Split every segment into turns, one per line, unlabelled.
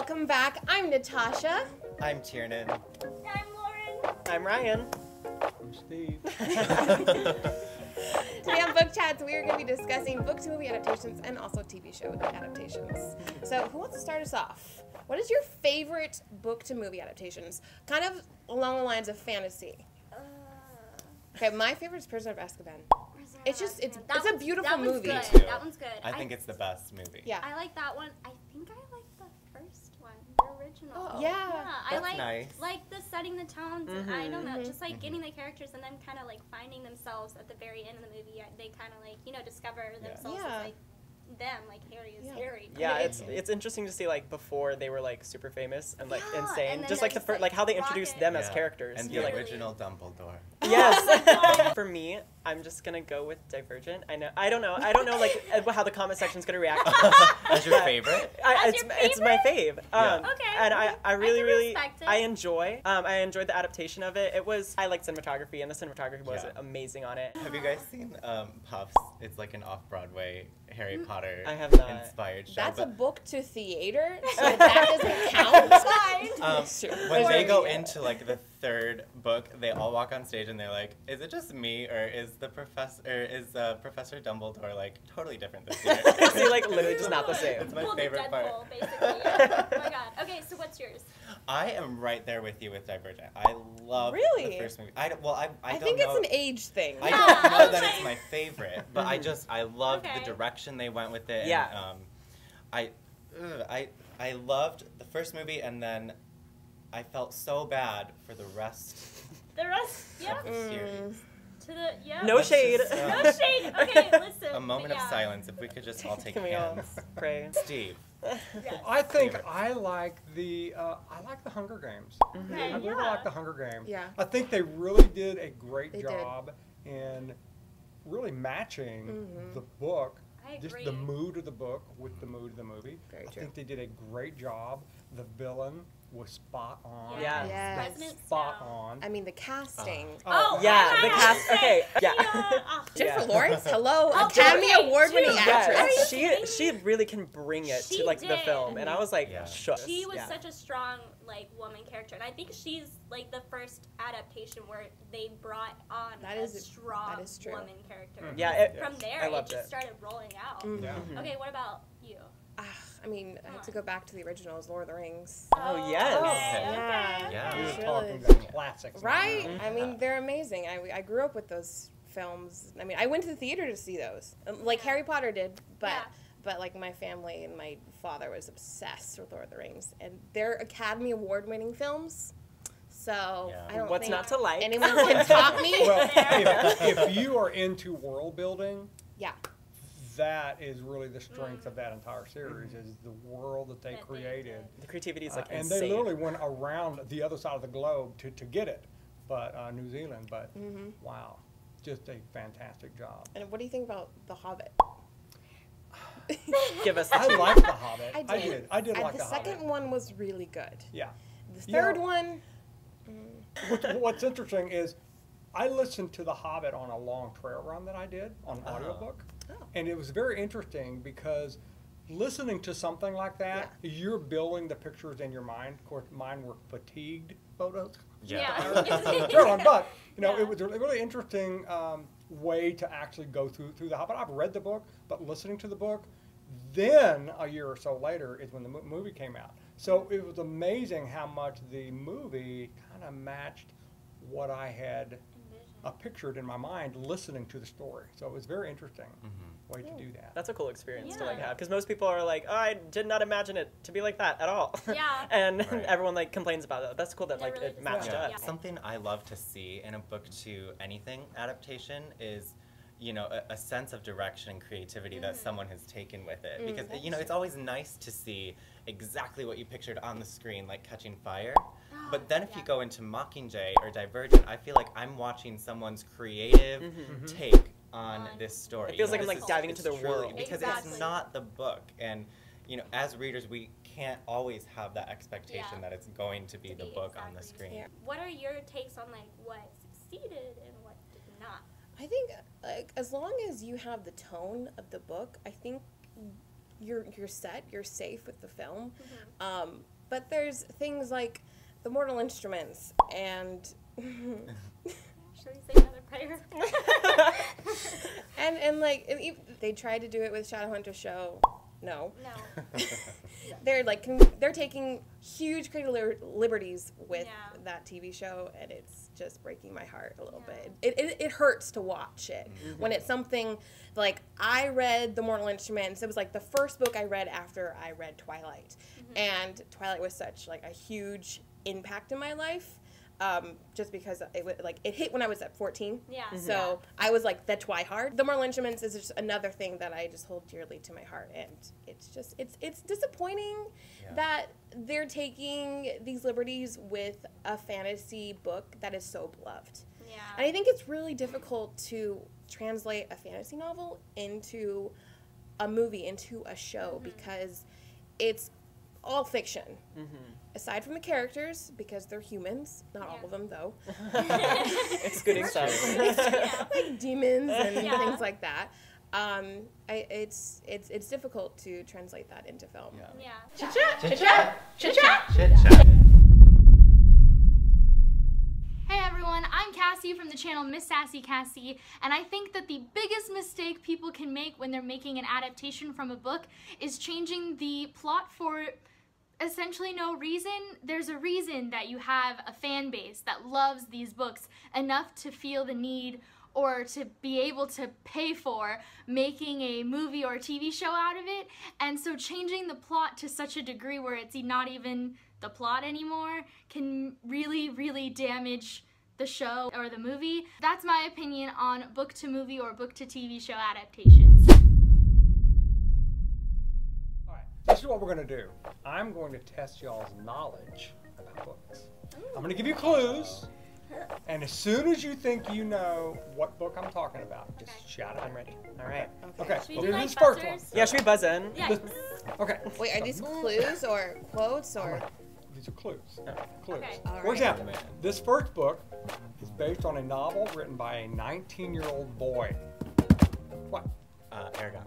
Welcome back. I'm Natasha.
I'm Tiernan.
I'm Lauren.
I'm Ryan.
I'm Steve.
Today on Book Chats, we are going to be discussing book to movie adaptations and also TV show adaptations. So, who wants to start us off? What is your favorite book to movie adaptations? Kind of along the lines of fantasy. Okay, my favorite is Prisoner of Azkaban. It's just, it's a beautiful movie.
Good.
Me too.
That one's good.
I think it's the best movie.
Yeah.
I like that one. I think I like the first one, the original.
Oh.
Yeah.
That's
I like
nice.
like the setting the tones. And I don't know, just like getting the characters and then kind of like finding themselves at the very end of the movie. They kind of like discover themselves as like them, like Harry is Harry.
Yeah, it's interesting to see like before they were like super famous and like insane.
and
Just
then
like the
just,
first, like how they introduced them as
Yeah.
characters.
And
You're
the
like,
original Dumbledore.
yes. For me, I'm just gonna go with Divergent. I don't know like how the comment section's gonna react.
As your favorite?
It's my fave.
Yeah.
Okay.
And I really
respect it.
I enjoyed the adaptation of it. I liked cinematography, and the cinematography was amazing on it.
Have you guys seen Puffs? It's like an off-Broadway Harry Potter
I have not.
inspired show.
That's a
but,
book to theater, so that doesn't count.
when they go into like the third book, they all walk on stage and they're like, "Is it just me, or is Professor Dumbledore like totally different this year?"
See, like literally just not the same.
It's my
Pulled
favorite
Deadpool,
part.
basically. Yeah. Oh my god. Okay, so what's yours?
I am right there with you with Divergent. I love
Really?
the first movie. I don't
I
know.
think it's an age thing.
I don't know that it's my favorite, but I loved
Okay.
the direction they went with it.
Yeah.
And, I loved the first movie, and then I felt so bad for the rest
The rest, yeah.
of the series.
To the
No
Let's
shade.
just,
No shade. Okay, listen.
A moment of
yeah.
silence. If we could just all take
Can we all
hands.
pray?
Steve.
Yes.
I think
Favorite.
I like the Hunger Games.
Okay,
I really
yeah.
like the Hunger Games.
Yeah.
I think they really did a great
They did.
job in really matching the book,
I
just
agree.
the mood of the book with the mood of the movie.
Very
I
true.
think they did a great job. The villain was spot on.
Yeah.
Yes.
Resonant
Spot
sound.
on.
I mean, the casting.
Oh,
Yeah,
I
the
have to
cast.
say,
Okay, yeah.
Jennifer
Yeah.
Lawrence, hello,
Oh,
Academy
okay,
Award-winning
dude.
actress.
Yes, she really can bring it
She
to like the
did.
film, and I was like,
Yeah.
shook.
She was
Yeah.
such a strong like woman character, and I think she's like the first adaptation where they brought on
That
a
is
strong
true.
woman character.
Yeah,
From there,
I
it
loved
just
it.
started rolling out.
Yeah.
Okay, what about you?
I mean, I have to go back to the originals, Lord of the Rings.
Oh, yes.
Okay,
Yeah.
okay.
Yeah.
We were
It's
talking
really-
the classics.
Right? I mean, they're amazing. I grew up with those films. I mean, I went to the theater to see those, like Harry Potter did, but
Yeah.
but like my family and my father was obsessed with Lord of the Rings, and they're Academy Award-winning films. So
Yeah.
I don't
What's
think
not to like?
anyone can top me.
Well, if you are into world building,
Yeah.
that is really the strength of that entire series, is the world that they
That they
created.
The creativity is like
And
insane.
they literally went around the other side of the globe to get it, but New Zealand. But wow, just a fantastic job.
And what do you think about The Hobbit?
Give us the
I liked The Hobbit.
I did.
I did
And
like
the
The
second
Hobbit.
one was really good.
Yeah.
The
Yeah.
third one,
What's interesting is I listened to The Hobbit on a long trail run that I did on an audiobook.
Oh.
And it was very interesting because listening to something like that, you're building the pictures in your mind. Of course, mine were fatigued photos.
Yeah.
Trail run, but
Yeah.
it was a really interesting way to actually go through The Hobbit. I've read the book, but listening to the book, then a year or so later is when the movie came out. So it was amazing how much the movie kind of matched what I had pictured in my mind listening to the story. So it was very interesting way to do that.
That's a cool experience to like
Yeah.
have, because most people are like, oh, I did not imagine it to be like that at all.
Yeah.
And
Right.
everyone like complains about it. That's cool that
That
like
really
it
just
matched
matched,
up.
yeah.
Something I love to see in a book to anything adaptation is, a sense of direction and creativity that someone has taken with it. Because, it's always nice to see exactly what you pictured on the screen, like catching fire. But then if you go into Mockingjay or Divergent, I feel like I'm watching someone's creative take on this story.
It feels like I'm,
This
like,
is-
diving
it's
into the
truly-
world.
Because
Exactly.
it's not the book. And, as readers, we can't always have that expectation
Yeah.
that it's going to be the book on the
exactly.
screen.
What are your takes on like what succeeded and what did not?
I think like as long as you have the tone of the book, I think you're set, you're safe with the film. But there's things like the Mortal Instruments and
Should we say another prayer?
and like they tried to do it with Shadowhunters show. No.
No.
They're taking huge creative liberties with that TV show, and it's just breaking my heart a little bit. It hurts to watch it when it's something like I read The Mortal Instruments. It was like the first book I read after I read Twilight, and Twilight was such like a huge impact in my life. Just because it hit when I was at 14.
Yeah.
So I was like the twihard. The Mortal Instruments is just another thing that I just hold dearly to my heart, and it's just it's disappointing that they're taking these liberties with a fantasy book that is so beloved.
Yeah.
And I think it's really difficult to translate a fantasy novel into a movie, into a show, because it's all fiction. Aside from the characters, because they're humans. Not all of them, though.
Excluding some.
Like demons and things like that. It's difficult to translate that into film.
Yeah.
Chit-chat! Chit-chat! Chit-chat!
Chit-chat.
Hey everyone, I'm Cassie from the channel Miss Sassy Cassie, and I think that the biggest mistake people can make when they're making an adaptation from a book is changing the plot for essentially no reason. There's a reason that you have a fan base that loves these books enough to feel the need or to be able to pay for making a movie or a TV show out of it, and so changing the plot to such a degree where it's not even the plot anymore can really, really damage the show or the movie. That's my opinion on book to movie or book to TV show adaptations.
All right, this is what we're going to do. I'm going to test y'all's knowledge about books. I'm going to give you clues, and as soon as you think you know what book I'm talking about, just shout it.
I'm ready. All right.
Okay,
Should we
we'll
do
do
like
this first one.
buzzers?
Yeah, should we buzz in?
Yeah.
Okay.
Wait, are these clues or quotes or?
These are clues. Clues.
Okay.
All
For
right.
example, this first book is based on a novel written by a 19-year-old boy. What?
Aragon.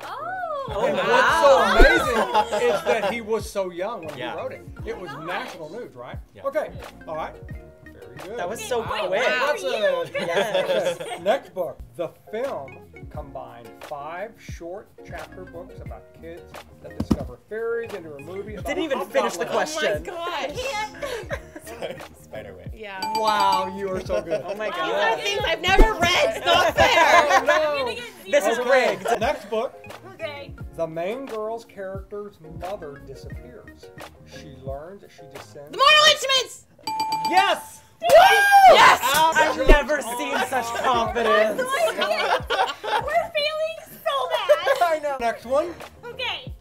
Oh.
And
wow.
what's so amazing is that he was so young when he
Yeah.
wrote it. It was national news, right?
Yeah.
Okay. All right. Very good.
That was so
Wow.
quick.
Wow.
That's it.
Yes.
Okay, next book. The film combined 5 short chapter books about kids that discover fairies into a movie about
Didn't even finish the
hobgoblins.
question.
Oh my gosh.
Spiderweb.
Yeah.
Wow, you are so good.
Oh my
These are
god.
things I've never read. It's not fair.
I'm gonna get
This is
zero.
rigged.
Next book.
Okay.
The main girl's character's mother disappears. She learns that she descends.
The Mortal Instruments.
Yes!
Yes.
I've never seen such confidence.
We're feeling so bad.
I know. Next one.
Okay.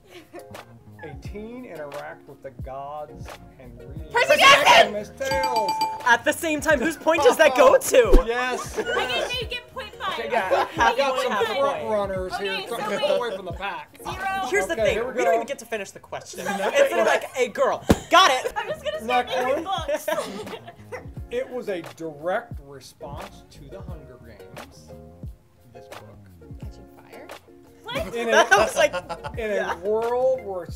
A teen interacts with the gods and reads
Percy Jackson!
famous tales.
At the same time, whose point does that go to?
Yes.
I can make it 0.5.
Yeah,
Half
I've got
point,
some
half
front
point.
runners
Okay,
here
so
trying to
wait.
get away from the pack.
0.
Here's the
Okay,
thing,
here we
we don't
go.
even get to finish the question. It's like, hey girl, got it.
I'm just gonna start
Next
naming
one.
books.
It was a direct response to the Hunger Games. This book.
Catching fire.
What?
In
I was like,
in a world where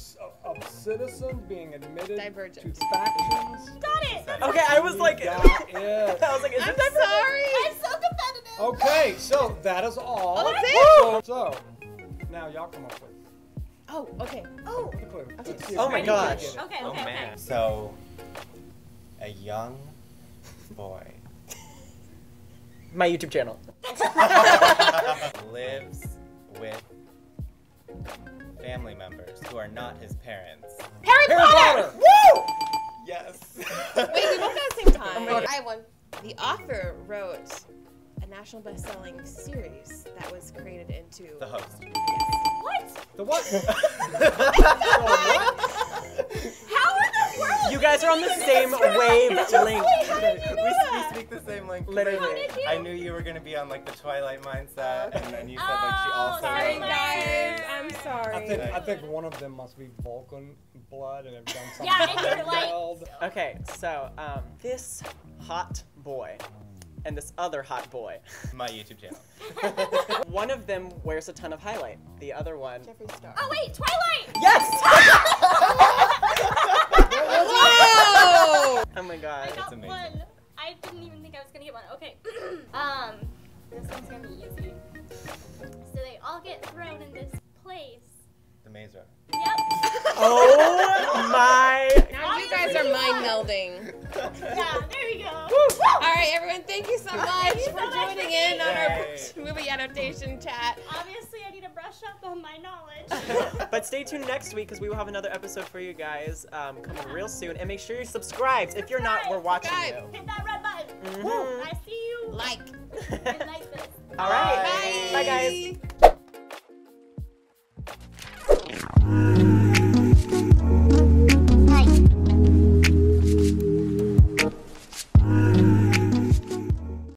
of citizens being admitted
Divergent.
to factions.
Got it. That's
okay, I was like,
You got it.
I was like, is
I'm
it Divergent?
sorry.
I'm so competitive.
Okay, so that is all.
Oh, that's it?
So now y'all come up with
Oh, okay.
Oh.
the clue.
Okay.
Let's see if
Oh
we
my
can
gosh.
get it.
Okay.
Oh
Okay.
man. So, a young boy
My YouTube channel.
lives with family members who are not his parents.
Harry Potter.
Woo!
Yes.
Wait, we both got the same time. I have one. The author wrote a national best-selling series that was created into
The host.
What?
The what?
How are the worlds?
You guys are on the same wave link.
We speak the same language.
Literally.
I knew you were gonna be on like the Twilight mindset, and then you said like she
Oh,
also.
sorry,
wrote, like,
guys. I'm sorry.
I think one of them must be Vulcan blood and have done something.
Yeah, and you're like-
wild.
Okay, so this hot boy and this other hot boy.
My YouTube channel.
One of them wears a ton of highlight. The other one.
Jeffree Star.
Oh wait, Twilight.
Yes! Oh my god.
I got
amazing.
one. I didn't even think I was gonna get one. Okay. This one's gonna be easy. So they all get thrown in this place.
The maze runner.
Yep.
Oh my.
Now you guys are mind melding.
Yeah, there we go.
All right, everyone, thank you so much
you
for
so much
joining
for
in on our
Yay.
movie adaptation chat.
Obviously, I need to brush up on my knowledge.
But stay tuned next week because we will have another episode for you guys coming real soon. And make sure you're subscribed. If you're not, we're watching
Subscribe.
you.
Hit that red button.
Mhm.
I see you.
Like.
And like this.
All right.
Bye.
Bye, guys.